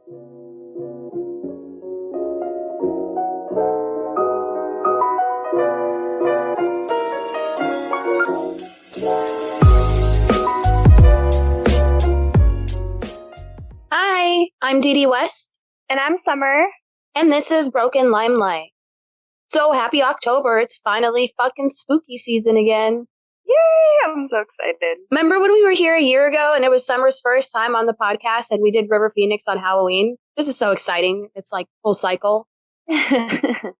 Hi, I'm Didi West. And I'm Summer. And this is Broken Limelight. So happy October. It's finally fucking spooky season again. Yay! I'm so excited. Remember when we were here a year ago and it was Summer's first time on the podcast and we did River Phoenix on Halloween? This is so exciting. It's like full cycle. Here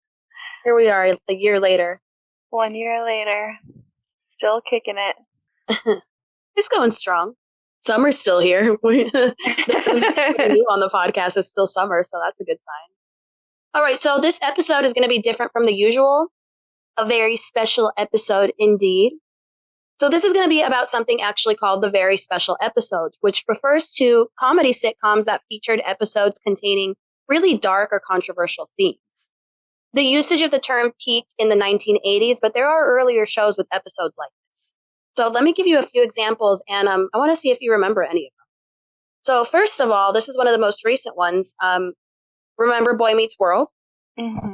we are a year later. 1 year later. Still kicking it. It's going strong. Summer's still here. New on the podcast. It's still summer, so that's a good sign. All right, so this episode is going to be different from the usual. A very special episode indeed. So this is going to be about something actually called the Very Special Episodes, which refers to comedy sitcoms that featured episodes containing really dark or controversial themes. The usage of the term peaked in the 1980s, but there are earlier shows with episodes like this. So let me give you a few examples, and I want to see if you remember any of them. So first of all, this is one of the most recent ones. Remember Boy Meets World? Mm-hmm.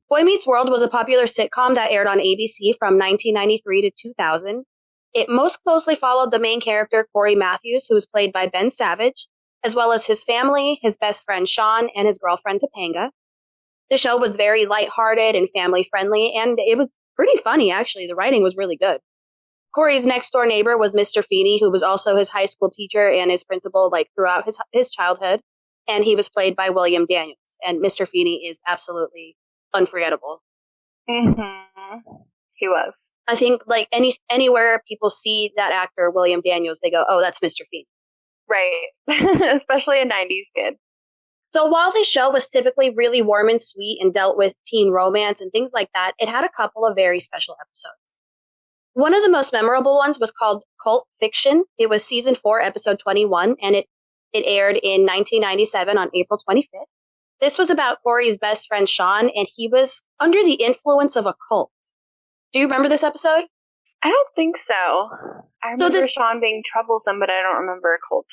Boy Meets World was a popular sitcom that aired on ABC from 1993 to 2000. It most closely followed the main character, Corey Matthews, who was played by Ben Savage, as well as his family, his best friend Sean, and his girlfriend Topanga. The show was very lighthearted and family-friendly, and it was pretty funny, actually. The writing was really good. Corey's next-door neighbor was Mr. Feeney, who was also his high school teacher and his principal throughout his childhood, and he was played by William Daniels. And Mr. Feeney is absolutely unforgettable. Mm-hmm. He was. I think anywhere people see that actor, William Daniels, they go, oh, that's Mr. Feeney. Right. Especially a 90s kid. So while this show was typically really warm and sweet and dealt with teen romance and things like that, it had a couple of very special episodes. One of the most memorable ones was called Cult Fiction. It was season 4, episode 21, and it aired in 1997 on April 25th. This was about Corey's best friend, Sean, and he was under the influence of a cult. Do you remember this episode? I don't think so. I remember Sean being troublesome, but I don't remember a cult.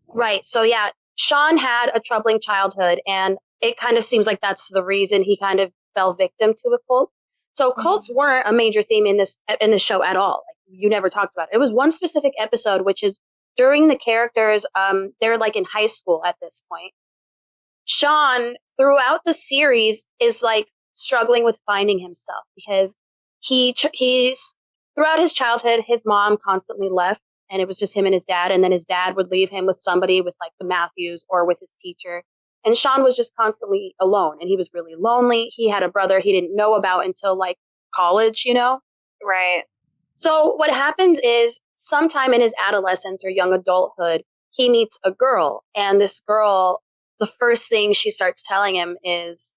Right. So yeah, Sean had a troubling childhood, and it kind of seems like that's the reason he kind of fell victim to a cult. So cults weren't a major theme in this show at all. Like, you never talked about it. It was one specific episode, which is during the characters, they're like in high school at this point. Sean, throughout the series, is like struggling with finding himself because he's throughout his childhood, his mom constantly left, and it was just him and his dad. And then his dad would leave him with somebody, with like the Matthews or with his teacher. And Sean was just constantly alone, and he was really lonely. He had a brother he didn't know about until like college, you know? Right. So what happens is sometime in his adolescence or young adulthood, he meets a girl, and this girl, the first thing she starts telling him is,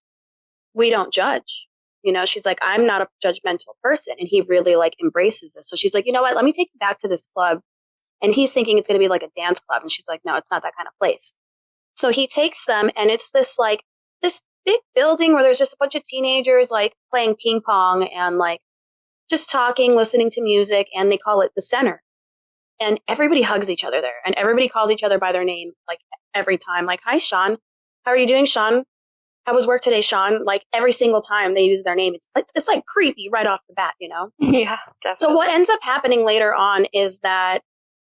we don't judge. You know, she's like, I'm not a judgmental person. And he really like embraces this. So she's like, you know what? Let me take you back to this club. And he's thinking it's going to be like a dance club. And she's like, no, it's not that kind of place. So he takes them, and it's this big building where there's just a bunch of teenagers like playing ping pong and like just talking, listening to music, and they call it the center. And everybody hugs each other there, and everybody calls each other by their name like every time. Like, hi, Sean. How are you doing, Sean? How was work today, Sean? Like every single time they use their name, it's like creepy right off the bat, you know? Yeah, definitely. So what ends up happening later on is that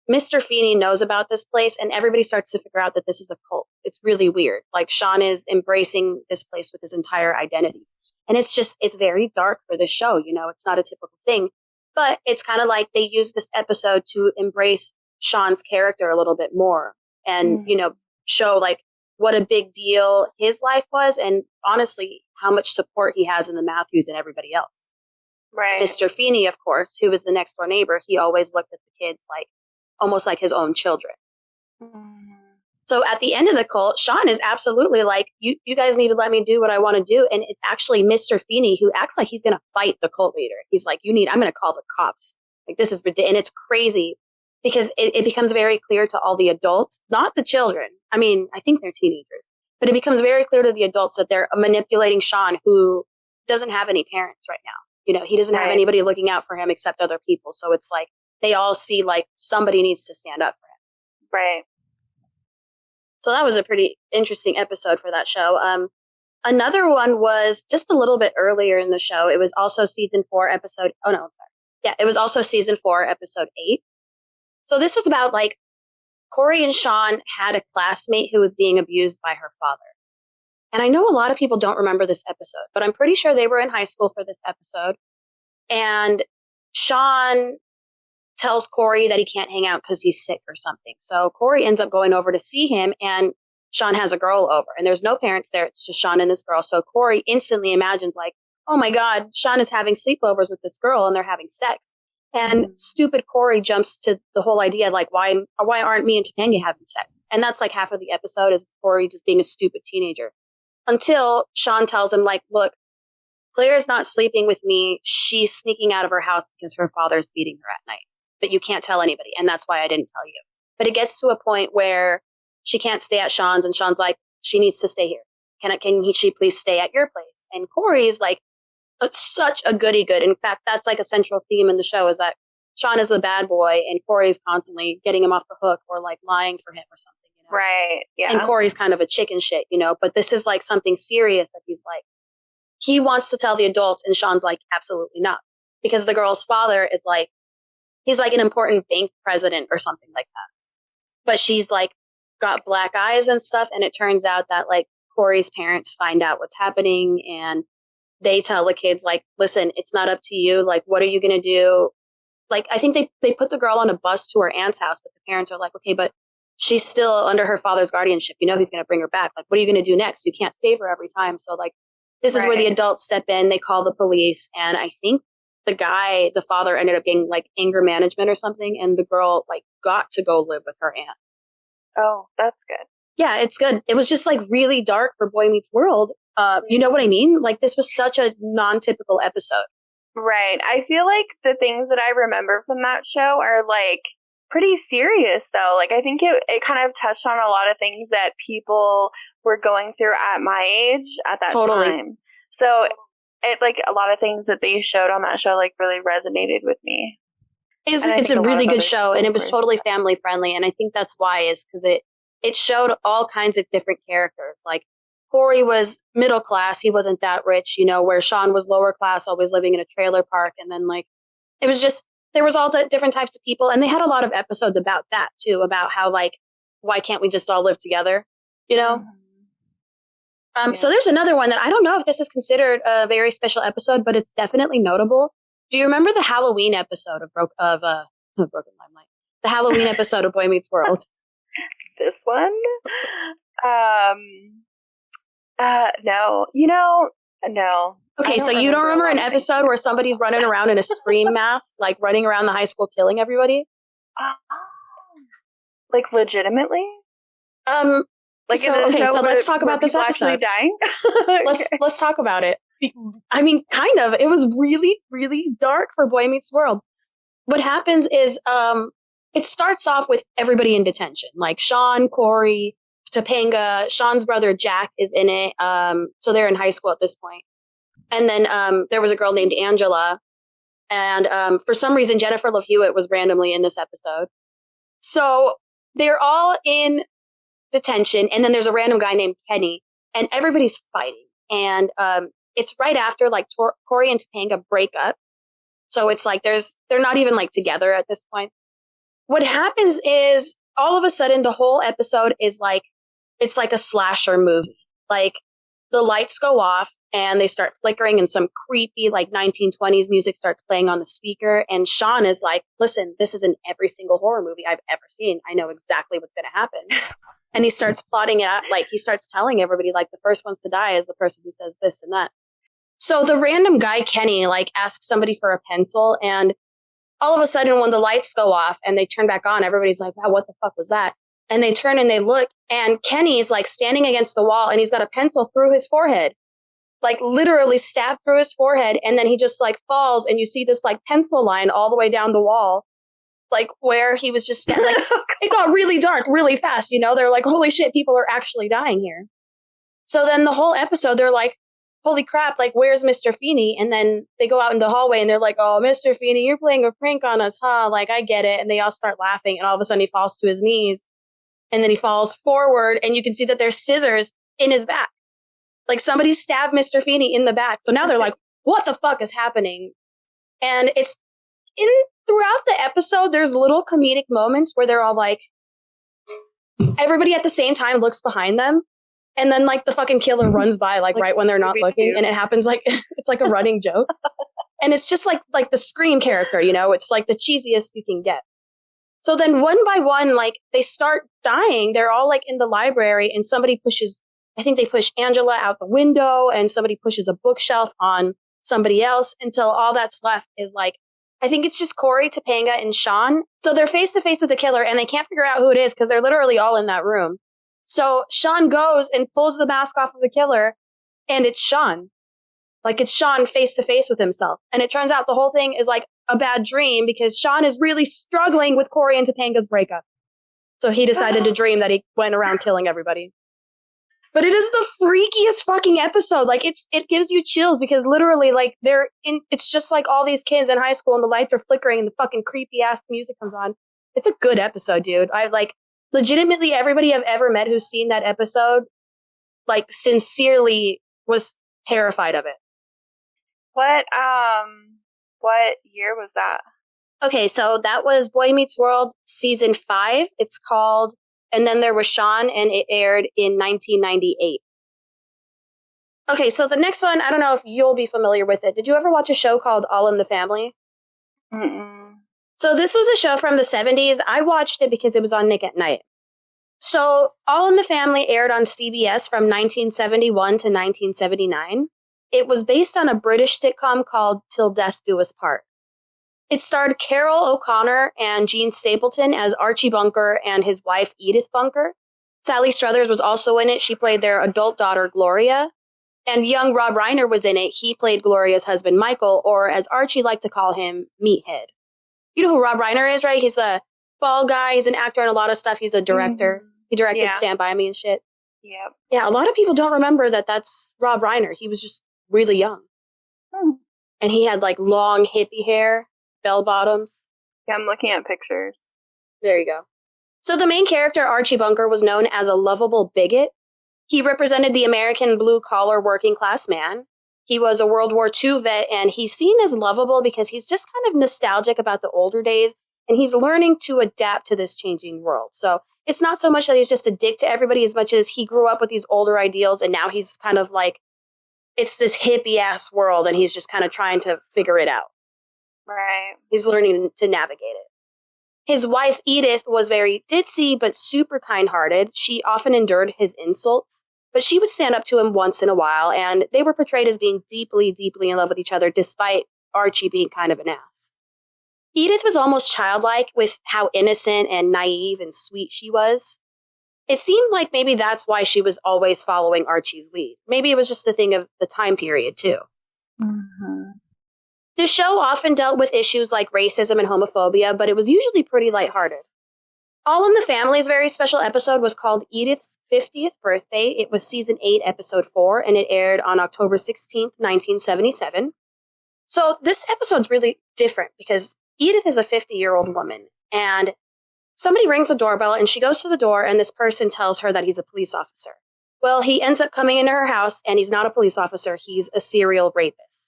Mr. Feeney knows about this place, and everybody starts to figure out that this is a cult. It's really weird. Like, Sean is embracing this place with his entire identity. And it's very dark for this show. You know, it's not a typical thing, but it's kind of like they use this episode to embrace Sean's character a little bit more and, you know, show like what a big deal his life was. And honestly, how much support he has in the Matthews and everybody else. Right. Mr. Feeney, of course, who was the next door neighbor, he always looked at the kids like almost like his own children. So at the end of the cult, Sean is absolutely like, you guys need to let me do what I want to do. And it's actually Mr. Feeney who acts like he's going to fight the cult leader. He's like, I'm going to call the cops. Like, this is ridiculous. And it's crazy because it becomes very clear to all the adults, not the children. I mean, I think they're teenagers, but it becomes very clear to the adults that they're manipulating Sean, who doesn't have any parents right now. You know, he doesn't have anybody looking out for him except other people. So it's like, they all see like somebody needs to stand up for him. Right. So that was a pretty interesting episode for that show. Another one was just a little bit earlier in the show. It was also season 4 episode. Oh no, I'm sorry. Yeah, it was also season 4 episode 8. So this was about like Corey and Sean had a classmate who was being abused by her father. And I know a lot of people don't remember this episode, but I'm pretty sure they were in high school for this episode. And Sean tells Corey that he can't hang out because he's sick or something. So Corey ends up going over to see him, and Sean has a girl over, and there's no parents there. It's just Sean and this girl. So Corey instantly imagines like, oh my God, Sean is having sleepovers with this girl and they're having sex. And stupid Corey jumps to the whole idea, like, why aren't me and Topanga having sex? And that's like half of the episode is Corey just being a stupid teenager. Until Sean tells him, like, look, Claire's not sleeping with me. She's sneaking out of her house because her father's beating her at night. But you can't tell anybody. And that's why I didn't tell you. But it gets to a point where she can't stay at Sean's, and Sean's like, she needs to stay here. Can she please stay at your place? And Corey's like, such a goody good. In fact, that's like a central theme in the show is that Sean is the bad boy and Corey's constantly getting him off the hook or like lying for him or something. You know? Right. Yeah. And Corey's kind of a chicken shit, you know, but this is like something serious that he's like, he wants to tell the adults, and Sean's like, absolutely not. Because the girl's father is like, he's like an important bank president or something like that. But she's like got black eyes and stuff. And it turns out that like Corey's parents find out what's happening and they tell the kids like, listen, it's not up to you. Like, what are you going to do? Like, I think they put the girl on a bus to her aunt's house, but the parents are like, okay, but she's still under her father's guardianship. You know, he's going to bring her back. Like, what are you going to do next? You can't save her every time. So like, this is where the adults step in. They call the police. And I think the father ended up getting like anger management or something. And the girl like got to go live with her aunt. Oh, that's good. Yeah, it's good. It was just like really dark for Boy Meets World. You know what I mean? Like this was such a non-typical episode. Right. I feel like the things that I remember from that show are like pretty serious though. Like I think it kind of touched on a lot of things that people were going through at my age at that time. So it like a lot of things that they showed on that show like really resonated with me. It's a really good show, and it was totally family friendly, and I think that's why is because it showed all kinds of different characters. Like Corey was middle class, he wasn't that rich, you know, where Sean was lower class, always living in a trailer park, and then like it was just there was all the different types of people, and they had a lot of episodes about that too, about how like why can't we just all live together, you know? So there's another one that I don't know if this is considered a very special episode, but it's definitely notable. Do you remember the Halloween episode of Broken Limelight? The Halloween episode of Boy Meets World. This one? No. You know, no. Okay, so you don't remember an episode where somebody's running around in a Scream mask, like running around the high school killing everybody? Like legitimately? So let's talk about this episode. Actually dying? Let's talk about it. I mean, kind of. It was really, really dark for Boy Meets World. What happens is, it starts off with everybody in detention, like Sean, Corey, Topanga, Sean's brother Jack is in it. So they're in high school at this point. And then there was a girl named Angela, and for some reason Jennifer Love Hewitt was randomly in this episode. So they're all in detention, and then there's a random guy named Kenny, and everybody's fighting. And it's right after like Corey and Topanga break up. So it's like they're not even like together at this point. What happens is all of a sudden the whole episode is like, it's like a slasher movie. Like the lights go off and they start flickering and some creepy like 1920s music starts playing on the speaker. And Sean is like, listen, this is in every single horror movie I've ever seen. I know exactly what's going to happen. And he starts plotting it out. Like he starts telling everybody like the first ones to die is the person who says this and that. So the random guy, Kenny, like asks somebody for a pencil, and all of a sudden when the lights go off and they turn back on, everybody's like, wow, what the fuck was that? And they turn and they look, and Kenny's like standing against the wall and he's got a pencil through his forehead, like literally stabbed through his forehead. And then he just like falls and you see this like pencil line all the way down the wall, like where he was just like, it got really dark really fast. You know, they're like, holy shit, people are actually dying here. So then the whole episode, they're like, holy crap, like, where's Mr. Feeney? And then they go out in the hallway and they're like, oh, Mr. Feeney, you're playing a prank on us, huh? Like, I get it. And they all start laughing. And all of a sudden he falls to his knees. and then he falls forward, and you can see that there's scissors in his back. Like, somebody stabbed Mr. Feeney in the back. So now they're like, what the fuck is happening? And it's throughout the episode, there's little comedic moments where they're all like, everybody at the same time looks behind them. And then, like, the fucking killer runs by, like right when they're not looking. And it happens like, it's like a running joke. And it's just like the Scream character, you know? It's like the cheesiest you can get. So then one by one, like, they start dying. They're all like in the library, and somebody pushes, I think they push Angela out the window, and somebody pushes a bookshelf on somebody else, until all that's left is like, I think it's just Corey, Topanga, and Sean. So they're face to face with the killer, and they can't figure out who it is because they're literally all in that room. So Sean goes and pulls the mask off of the killer, and it's Sean. Like, it's Sean face to face with himself. And it turns out the whole thing is like a bad dream because Sean is really struggling with Corey and Topanga's breakup. So he decided to dream that he went around killing everybody. But it is the freakiest fucking episode. Like, it gives you chills because literally, like, it's just like all these kids in high school and the lights are flickering and the fucking creepy ass music comes on. It's a good episode, dude. I like, legitimately, everybody I've ever met who's seen that episode, like, sincerely was terrified of it. What year was that? Okay, so that was Boy Meets World season 5. It's called, and then there was Sean, and it aired in 1998. Okay, so the next one, I don't know if you'll be familiar with it. Did you ever watch a show called All in the Family? Mm-mm. So this was a show from the 70s. I watched it because it was on Nick at Night. So All in the Family aired on CBS from 1971 to 1979. It was based on a British sitcom called Till Death Do Us Part. It starred Carol O'Connor and Gene Stapleton as Archie Bunker and his wife Edith Bunker. Sally Struthers was also in it. She played their adult daughter, Gloria. And young Rob Reiner was in it. He played Gloria's husband, Michael, or as Archie liked to call him, Meathead. You know who Rob Reiner is, right? He's the bald guy. He's an actor in a lot of stuff. He's a director. Mm-hmm. He directed Stand By Me and shit. Yep. Yeah, a lot of people don't remember that that's Rob Reiner. He was just really young. And he had like long hippie hair, bell bottoms. Yeah, I'm looking at pictures. There you go. So the main character, Archie Bunker, was known as a lovable bigot. He represented the American blue-collar working-class man. He was a World War II vet, and he's seen as lovable because he's just kind of nostalgic about the older days, and he's learning to adapt to this changing world. So it's not so much that he's just a dick to everybody as much as he grew up with these older ideals, and now he's kind of like, it's this hippie-ass world, and he's just kind of trying to figure it out. Right. He's learning to navigate it. His wife, Edith, was very ditzy, but super kind-hearted. She often endured his insults, but she would stand up to him once in a while, and they were portrayed as being deeply, deeply in love with each other, despite Archie being kind of an ass. Edith was almost childlike with how innocent and naive and sweet she was. It seemed like maybe that's why she was always following Archie's lead. Maybe it was just a thing of the time period, too. Mm-hmm. The show often dealt with issues like racism and homophobia, but it was usually pretty lighthearted. All in the Family's very special episode was called Edith's 50th Birthday. It was season 8, episode 4, and it aired on October 16th, 1977. So this episode's really different because Edith is a 50-year-old woman, and somebody rings the doorbell, and she goes to the door, and this person tells her that he's a police officer. Well, he ends up coming into her house, and he's not a police officer. He's a serial rapist.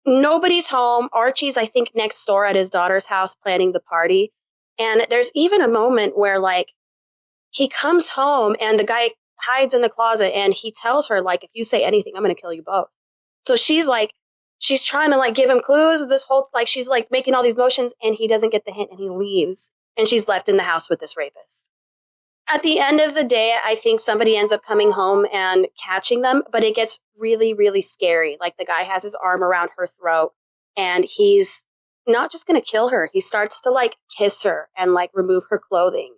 Nobody's home. Archie's, I think, next door at his daughter's house planning the party. And there's even a moment where, like, he comes home, and the guy hides in the closet, and he tells her, like, if you say anything, I'm going to kill you both. So she's, like, she's trying to, like, give him clues. This whole, like, she's, like, making all these motions, and he doesn't get the hint, and he leaves. And she's left in the house with this rapist. At the end of the day, I think somebody ends up coming home and catching them, but it gets really, really scary. Like, the guy has his arm around her throat, and he's not just going to kill her. He starts to, like, kiss her and, like, remove her clothing.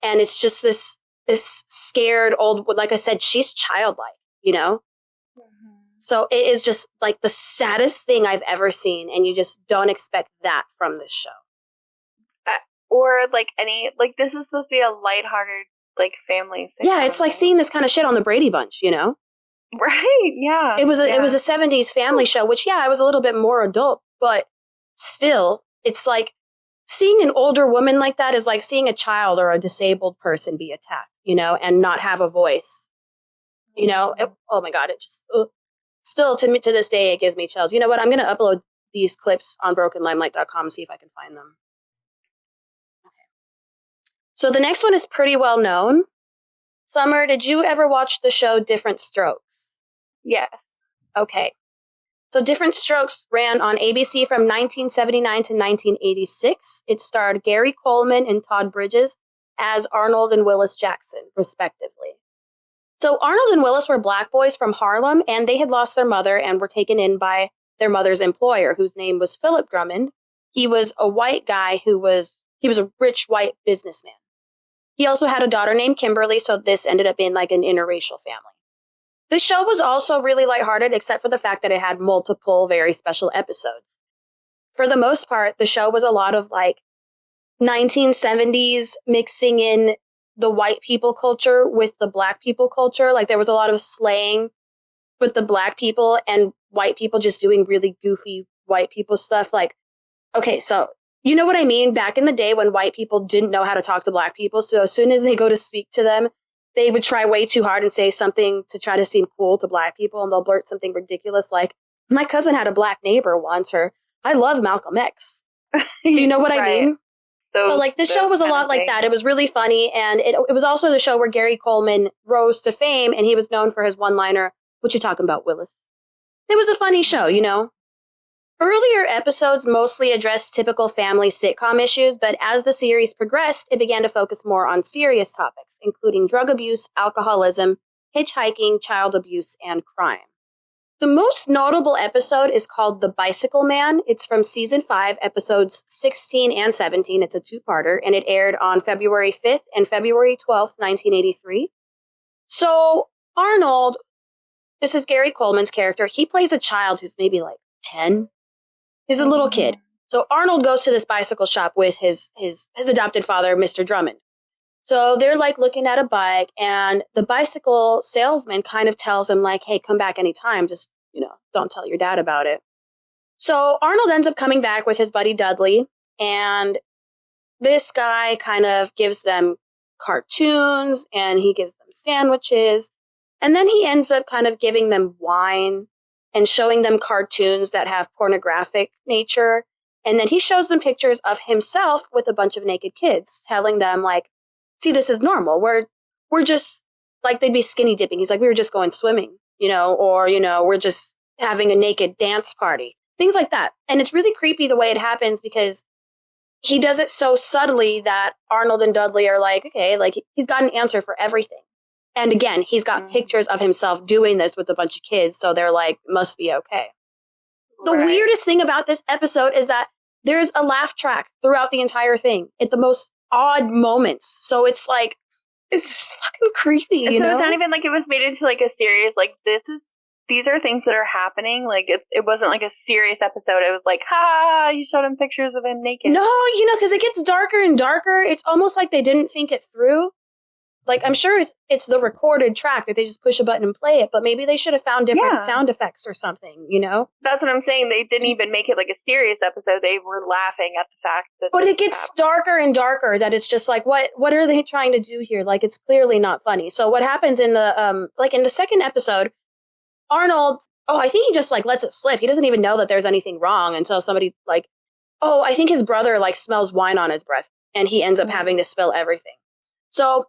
And it's just this scared old, like I said, she's childlike, you know? Mm-hmm. So it is just, like, the saddest thing I've ever seen, and you just don't expect that from this show. Or, like, this is supposed to be a lighthearted, like, family sitcom. Yeah, it's like seeing this kind of shit on the Brady Bunch, you know? Right, yeah. It was a 70s family show, which, yeah, I was a little bit more adult, but still, it's like seeing an older woman like that is like seeing a child or a disabled person be attacked, you know, and not have a voice. You know, oh my God, it just, still to this day, it gives me chills. You know what? I'm going to upload these clips on brokenlimelight.com, see if I can find them. Okay. So the next one is pretty well known. Summer, did you ever watch the show Different Strokes? Yes. Okay. So Different Strokes ran on ABC from 1979 to 1986. It starred Gary Coleman and Todd Bridges as Arnold and Willis Jackson, respectively. So Arnold and Willis were black boys from Harlem, and they had lost their mother and were taken in by their mother's employer, whose name was Philip Drummond. He was a white guy he was a rich white businessman. He also had a daughter named Kimberly, so this ended up being like an interracial family. The show was also really lighthearted, except for the fact that it had multiple very special episodes. For the most part, the show was a lot of like 1970s mixing in the white people culture with the black people culture. Like there was a lot of slang with the black people and white people just doing really goofy white people stuff. Like, okay, so you know what I mean? Back in the day when white people didn't know how to talk to black people. So as soon as they go to speak to them, they would try way too hard and say something to try to seem cool to black people. And they'll blurt something ridiculous like, my cousin had a black neighbor once, or I love Malcolm X. Do you know what I mean? So like this show was a lot like that. It was really funny. And it was also the show where Gary Coleman rose to fame, and he was known for his one-liner, "What you talking about, Willis?" It was a funny show, you know? Earlier episodes mostly addressed typical family sitcom issues, but as the series progressed, it began to focus more on serious topics, including drug abuse, alcoholism, hitchhiking, child abuse, and crime. The most notable episode is called The Bicycle Man. It's from season 5, episodes 16 and 17. It's a two-parter, and it aired on February 5th and February 12th, 1983. So Arnold, this is Gary Coleman's character. He plays a child who's maybe like 10. He's a little kid. So Arnold goes to this bicycle shop with his adopted father, Mr. Drummond. So they're like looking at a bike, and the bicycle salesman kind of tells him like, hey, come back anytime. Just, you know, don't tell your dad about it. So Arnold ends up coming back with his buddy Dudley, and this guy kind of gives them cartoons and he gives them sandwiches. And then he ends up kind of giving them wine and showing them cartoons that have pornographic nature. And then he shows them pictures of himself with a bunch of naked kids, telling them like, see, this is normal. We're just like, they'd be skinny dipping. He's like, we were just going swimming, you know, or, you know, we're just having a naked dance party, things like that. And it's really creepy the way it happens because he does it so subtly that Arnold and Dudley are like, okay, like he's got an answer for everything. And again, he's got pictures of himself doing this with a bunch of kids. So they're like, must be okay. The weirdest thing about this episode is that there's a laugh track throughout the entire thing at the most odd moments. So it's like, it's fucking creepy, you know? It's not even like it was made into like a series. Like these are things that are happening. Like it wasn't like a serious episode. It was like, ha, you showed him pictures of him naked. No, you know, because it gets darker and darker. It's almost like they didn't think it through. Like, I'm sure it's the recorded track that they just push a button and play it, but maybe they should have found different sound effects or something, you know? That's what I'm saying. They didn't even make it like a serious episode. They were laughing at the fact that... But it gets darker and darker, that it's just like, what are they trying to do here? Like, it's clearly not funny. So what happens in the, in the second episode, Arnold, I think he just, like, lets it slip. He doesn't even know that there's anything wrong until somebody, like, I think his brother, like, smells wine on his breath, and he ends up having to spill everything. So...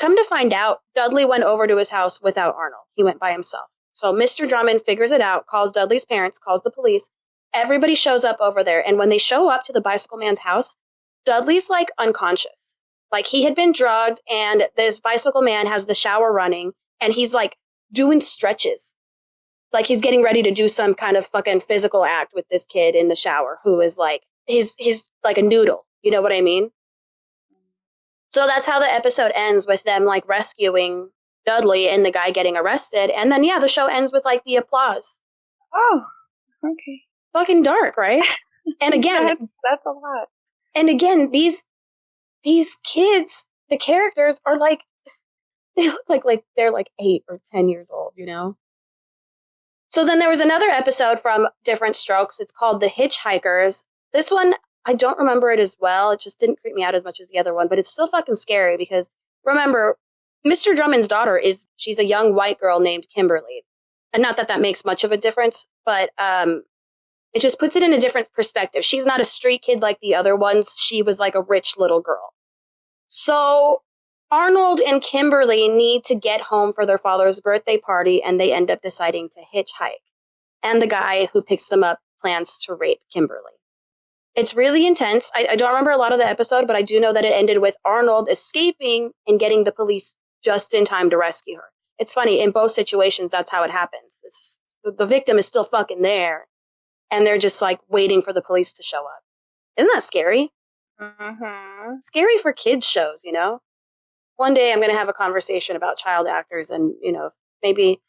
come to find out, Dudley went over to his house without Arnold. He went by himself. So Mr. Drummond figures it out, calls Dudley's parents, calls the police. Everybody shows up over there. And when they show up to the bicycle man's house, Dudley's like unconscious. Like he had been drugged, and this bicycle man has the shower running, and he's like doing stretches. Like he's getting ready to do some kind of fucking physical act with this kid in the shower who is like, he's like a noodle. You know what I mean? So that's how the episode ends, with them like rescuing Dudley and the guy getting arrested. And then, the show ends with like the applause. Oh, okay. Fucking dark, right? And again, that's a lot. And again, these kids, the characters are like, they look like they're like 8 or 10 years old, you know? So then there was another episode from Different Strokes. It's called The Hitchhikers. This one I don't remember it as well. It just didn't creep me out as much as the other one, but it's still fucking scary because remember, Mr. Drummond's daughter she's a young white girl named Kimberly. And not that that makes much of a difference, but it just puts it in a different perspective. She's not a street kid like the other ones. She was like a rich little girl. So Arnold and Kimberly need to get home for their father's birthday party, and they end up deciding to hitchhike. And the guy who picks them up plans to rape Kimberly. It's really intense. I don't remember a lot of the episode, but I do know that it ended with Arnold escaping and getting the police just in time to rescue her. It's funny, in both situations, that's how it happens. The victim is still fucking there, and they're just like waiting for the police to show up. Isn't that scary? Mm-hmm. Scary for kids shows, you know? One day I'm going to have a conversation about child actors and, you know, maybe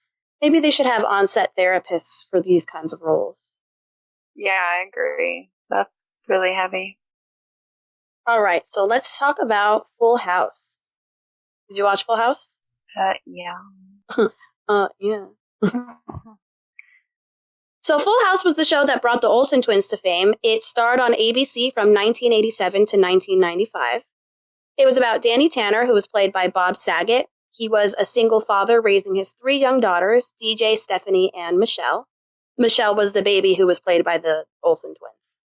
they should have on-set therapists for these kinds of roles. Yeah, I agree. That's really heavy. All right, so let's talk about Full House. Did you watch Full House? Yeah. Yeah. So Full House was the show that brought the Olsen twins to fame. It starred on ABC from 1987 to 1995. It was about Danny Tanner, who was played by Bob Saget. He was a single father raising his 3 young daughters, DJ, Stephanie, and Michelle. Michelle was the baby who was played by the Olsen twins.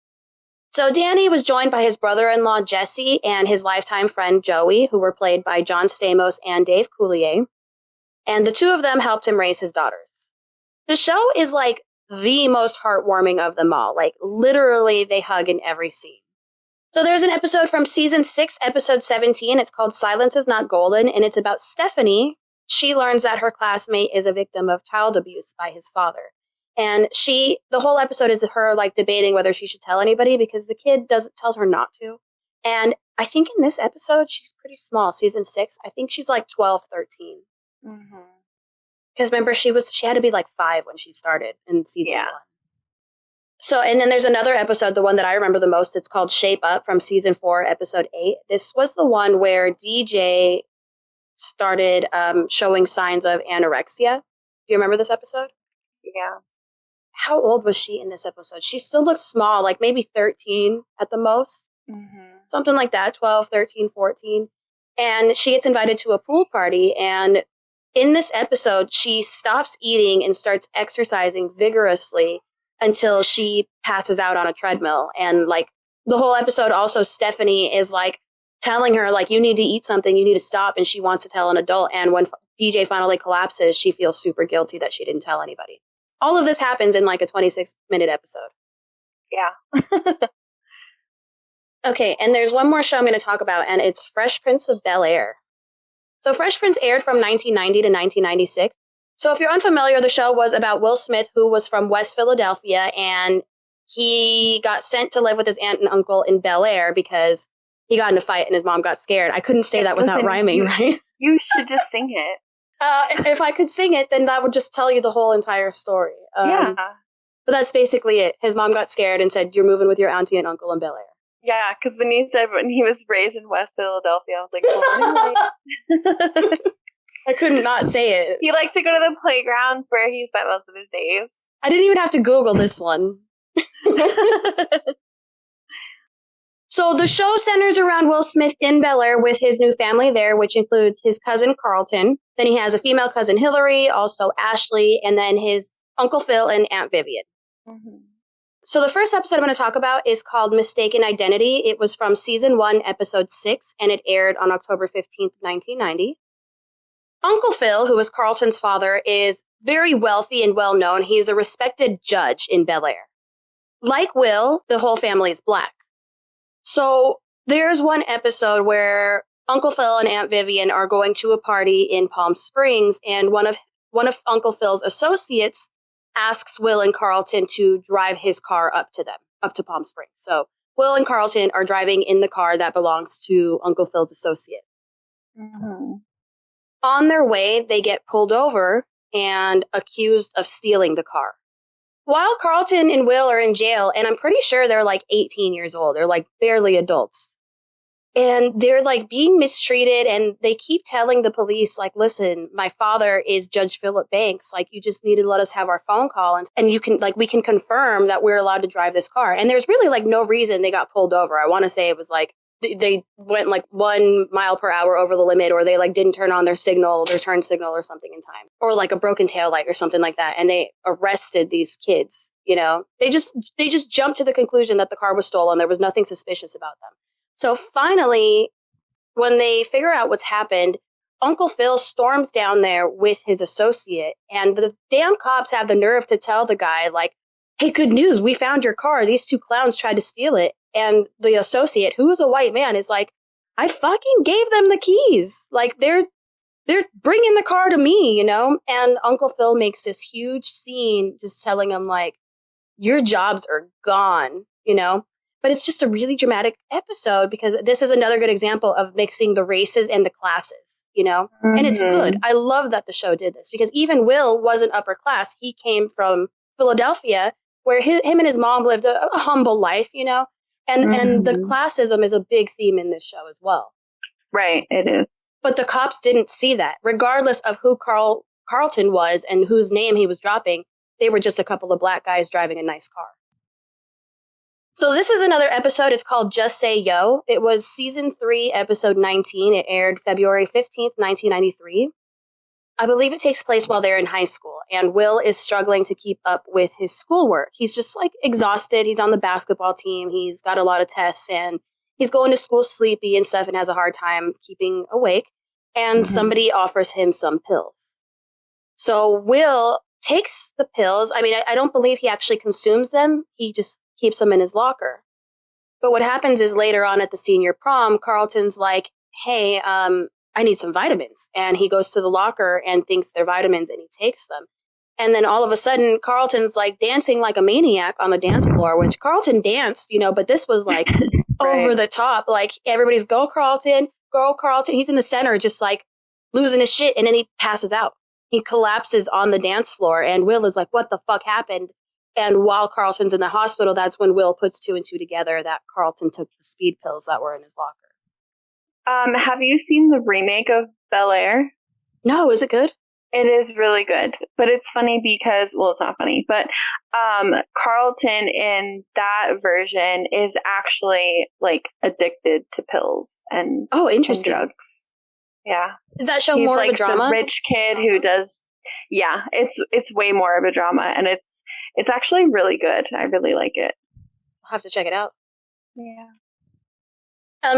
So Danny was joined by his brother-in-law, Jesse, and his lifetime friend, Joey, who were played by John Stamos and Dave Coulier. And the two of them helped him raise his daughters. The show is like the most heartwarming of them all. Like, literally, they hug in every scene. So there's an episode from season 6, episode 17. It's called Silence is Not Golden, and it's about Stephanie. She learns that her classmate is a victim of child abuse by his father. And the whole episode is her like debating whether she should tell anybody because the kid tells her not to. And I think in this episode, she's pretty small, season 6. I think she's like 12, 13. Mm-hmm. Because remember, she had to be like 5 when she started in season 1. So, and then there's another episode, the one that I remember the most. It's called Shape Up from season 4, episode 8. This was the one where DJ started showing signs of anorexia. Do you remember this episode? Yeah. How old was she in this episode? She still looked small, like maybe 13 at the most. Mm-hmm. Something like that, 12, 13, 14. And she gets invited to a pool party, and in this episode, she stops eating and starts exercising vigorously until she passes out on a treadmill. And like the whole episode, also Stephanie is like telling her like, you need to eat something, you need to stop. And she wants to tell an adult. And when DJ finally collapses, she feels super guilty that she didn't tell anybody. All of this happens in like a 26-minute episode. Yeah. Okay. And there's one more show I'm going to talk about, and it's Fresh Prince of Bel Air. So Fresh Prince aired from 1990 to 1996. So if you're unfamiliar, the show was about Will Smith, who was from West Philadelphia, and he got sent to live with his aunt and uncle in Bel Air because he got in a fight and his mom got scared. I couldn't say that without rhyming, right? You should just sing it. If I could sing it, then that would just tell you the whole entire story. Yeah. But that's basically it. His mom got scared and said, you're moving with your auntie and uncle in Bel Air. Yeah, because when he said when he was raised in West Philadelphia, I was like, well, I couldn't not say it. He likes to go to the playgrounds where he spent most of his days. I didn't even have to Google this one. So the show centers around Will Smith in Bel Air with his new family there, which includes his cousin Carlton. Then he has a female cousin Hillary, also Ashley, and then his Uncle Phil and Aunt Vivian. Mm-hmm. So the first episode I'm going to talk about is called Mistaken Identity. It was from season 1, episode 6, and it aired on October 15th, 1990. Uncle Phil, who is Carlton's father, is very wealthy and well-known. He's a respected judge in Bel Air. Like Will, the whole family is black. So there's one episode where Uncle Phil and Aunt Vivian are going to a party in Palm Springs, and one of Uncle Phil's associates asks Will and Carlton to drive his car up to Palm Springs. So Will and Carlton are driving in the car that belongs to Uncle Phil's associate. Mm-hmm. On their way, they get pulled over and accused of stealing the car. While Carlton and Will are in jail, and I'm pretty sure they're like 18 years old, they're like barely adults, And they're like being mistreated, and they keep telling the police, like, listen, my father is Judge Philip Banks. Like, you just need to let us have our phone call, and you can, like, we can confirm that we're allowed to drive this car. And there's really like no reason they got pulled over. I want to say it was like they went like 1 mile per hour over the limit, or they like didn't turn on their turn signal or something in time, or like a broken taillight or something like that. And they arrested these kids. You know, they just jumped to the conclusion that the car was stolen. There was nothing suspicious about them. So finally, when they figure out what's happened, Uncle Phil storms down there with his associate, and the damn cops have the nerve to tell the guy, like, hey, good news, we found your car. These 2 clowns tried to steal it. And the associate, who is a white man, is like, I fucking gave them the keys. Like, they're bringing the car to me, you know? And Uncle Phil makes this huge scene just telling him, like, your jobs are gone, you know? But it's just a really dramatic episode, because this is another good example of mixing the races and the classes, you know? Mm-hmm. And it's good. I love that the show did this, because even Will wasn't upper class. He came from Philadelphia, where him and his mom lived a humble life, you know? And the classism is a big theme in this show as well. Right, it is. But the cops didn't see that. Regardless of who Carlton was and whose name he was dropping, they were just a couple of black guys driving a nice car. So this is another episode. It's called Just Say Yo. It was season 3, episode 19. It aired February 15th, 1993. I believe it takes place while they're in high school, and Will is struggling to keep up with his schoolwork. He's just like exhausted. He's on the basketball team. He's got a lot of tests, and he's going to school sleepy and stuff, and has a hard time keeping awake. And somebody offers him some pills. So Will takes the pills. I mean, I don't believe he actually consumes them. He just keeps them in his locker. But what happens is later on at the senior prom, Carlton's like, hey, I need some vitamins. And he goes to the locker and thinks they're vitamins, and he takes them. And then all of a sudden, Carlton's like dancing like a maniac on the dance floor, which Carlton danced, you know, but this was like right. Over the top. Like, everybody's go Carlton. He's in the center, just like losing his shit. And then he passes out. He collapses on the dance floor, and Will is like, what the fuck happened? And while Carlton's in the hospital, that's when Will puts 2 and 2 together that Carlton took the speed pills that were in his locker. Have you seen the remake of Bel Air? No, is it good? It is really good, but it's funny because, well, it's not funny, but Carlton in that version is actually like addicted to pills and interesting. And drugs. Yeah. Does that show He's more like of a drama? The rich kid who does. Yeah, it's way more of a drama, and it's actually really good. I really like it. I'll have to check it out. Yeah.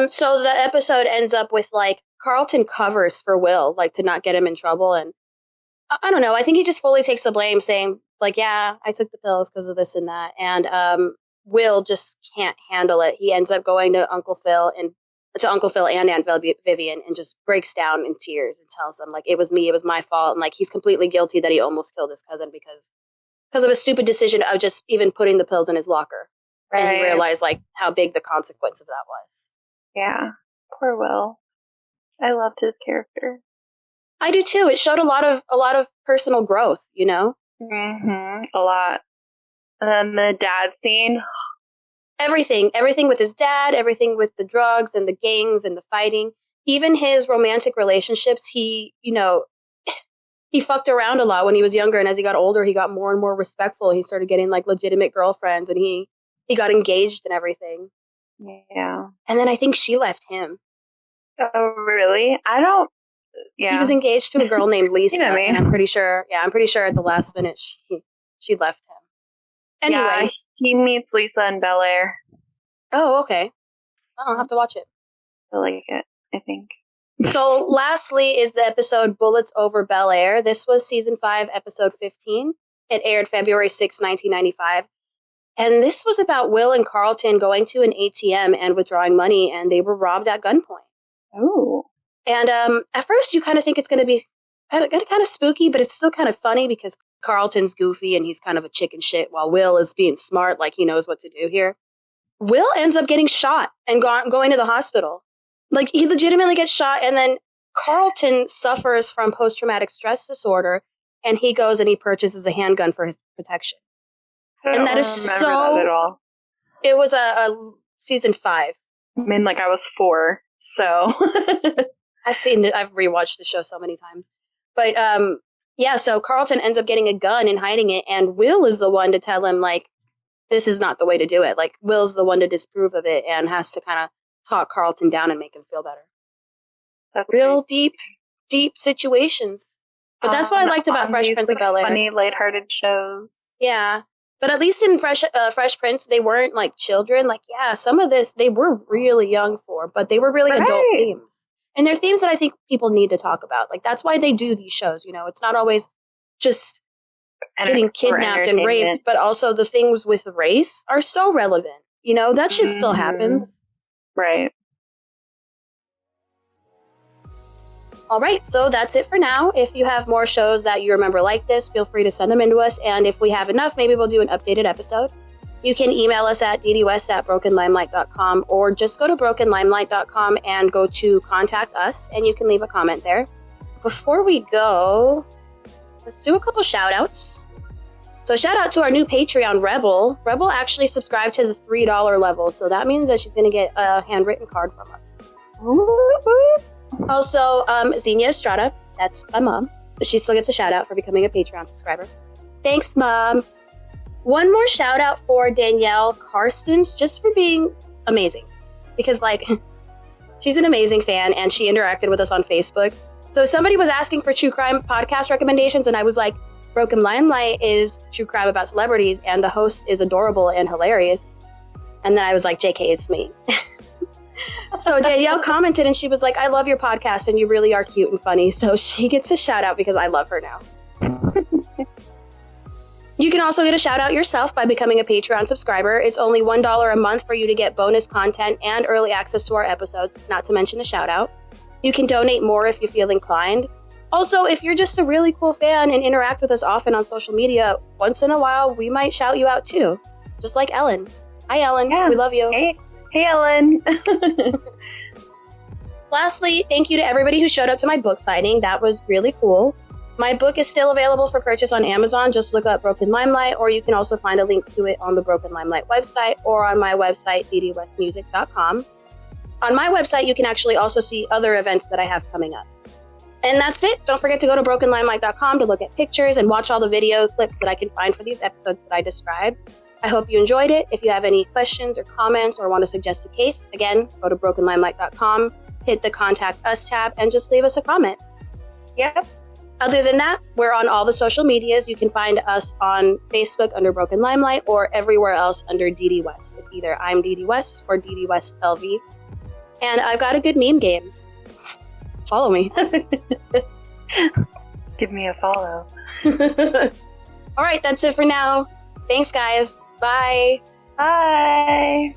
So the episode ends up with, like, Carlton covers for Will, like, to not get him in trouble. And I don't know. I think he just fully takes the blame, saying, like, yeah, I took the pills because of this and that. And Will just can't handle it. He ends up going to Uncle Phil and Aunt Vivian, and just breaks down in tears and tells them, like, it was me, it was my fault. And, like, he's completely guilty that he almost killed his cousin because of a stupid decision of just even putting the pills in his locker. Right. And he realized, like, how big the consequence of that was. Yeah, poor Will. I loved his character. I do too. It showed a lot of personal growth, you know? A lot. And then the dad scene. Everything with his dad, everything with the drugs and the gangs and the fighting, even his romantic relationships. He fucked around a lot when he was younger, and as he got older, he got more and more respectful. He started getting like legitimate girlfriends, and he got engaged and everything. Yeah. And then I think she left him. Oh, really? I don't. Yeah. He was engaged to a girl named Lisa. You know me. And I'm pretty sure at the last minute she left him. Anyway. Yeah, he meets Lisa in Bel Air. Oh, okay. I'll have to watch it. I like it, I think. So lastly is the episode Bullets Over Bel Air. This was season 5, episode 15. It aired February 6, 1995. And this was about Will and Carlton going to an ATM and withdrawing money, and they were robbed at gunpoint. Oh. And at first you kind of think it's going to be kind of spooky, but it's still kind of funny because Carlton's goofy and he's kind of a chicken shit, while Will is being smart, like he knows what to do here. Will ends up getting shot and going to the hospital. Like, he legitimately gets shot, and then Carlton suffers from post-traumatic stress disorder, and he goes and he purchases a handgun for his protection. And that is so. That at all. It was a season 5. I mean, like, I was 4. So I've rewatched the show so many times. But yeah, so Carlton ends up getting a gun and hiding it, and Will is the one to tell him, like, this is not the way to do it. Like, Will's the one to disprove of it and has to kind of talk Carlton down and make him feel better. That's real crazy. deep situations. But that's what I liked about Fresh Prince of Bel Air. Funny, lighthearted shows. Yeah. But at least in Fresh Prince, they weren't like children. Like, yeah, some of this they were really young for, but they were really adult themes. And they're themes that I think people need to talk about. Like, that's why they do these shows, you know. It's not always just getting kidnapped and raped, but also the things with race are so relevant. You know, that shit still happens. Right. All right, so that's it for now. If you have more shows that you remember like this, feel free to send them in to us. And if we have enough, maybe we'll do an updated episode. You can email us at didywest@brokenlimelight.com, or just go to brokenlimelight.com and go to contact us, and you can leave a comment there. Before we go, let's do a couple shout outs. So shout out to our new Patreon, Rebel. Rebel actually subscribed to the $3 level, so that means that she's going to get a handwritten card from us. Also, Xenia Estrada, that's my mom. She still gets a shout out for becoming a Patreon subscriber. Thanks, Mom. One more shout out for Danielle Karstens, just for being amazing. Because, like, she's an amazing fan, and she interacted with us on Facebook. So somebody was asking for true crime podcast recommendations, and I was like, Broken Limelight is true crime about celebrities, and the host is adorable and hilarious. And then I was like, JK, it's me. So Danielle commented, and she was like, I love your podcast, and you really are cute and funny. So she gets a shout out because I love her now. You can also get a shout out yourself by becoming a Patreon subscriber. It's only $1 a month for you to get bonus content and early access to our episodes, not to mention a shout out. You can donate more if you feel inclined. Also, if you're just a really cool fan and interact with us often on social media, once in a while, we might shout you out too. Just like Ellen. Hi, Ellen. Yeah. We love you. Hey, Ellen. Lastly, thank you to everybody who showed up to my book signing. That was really cool. My book is still available for purchase on Amazon. Just look up Broken Limelight, or you can also find a link to it on the Broken Limelight website or on my website, didywestmusic.com. On my website, you can actually also see other events that I have coming up. And that's it. Don't forget to go to brokenlimelight.com to look at pictures and watch all the video clips that I can find for these episodes that I described. I hope you enjoyed it. If you have any questions or comments or want to suggest a case, again, go to brokenlimelight.com, hit the Contact Us tab, and just leave us a comment. Yep. Other than that, we're on all the social medias. You can find us on Facebook under Broken Limelight or everywhere else under Didi West. It's either I'm Didi West or Didi West LV. And I've got a good meme game. Follow me. Give me a follow. All right, that's it for now. Thanks, guys. Bye. Bye.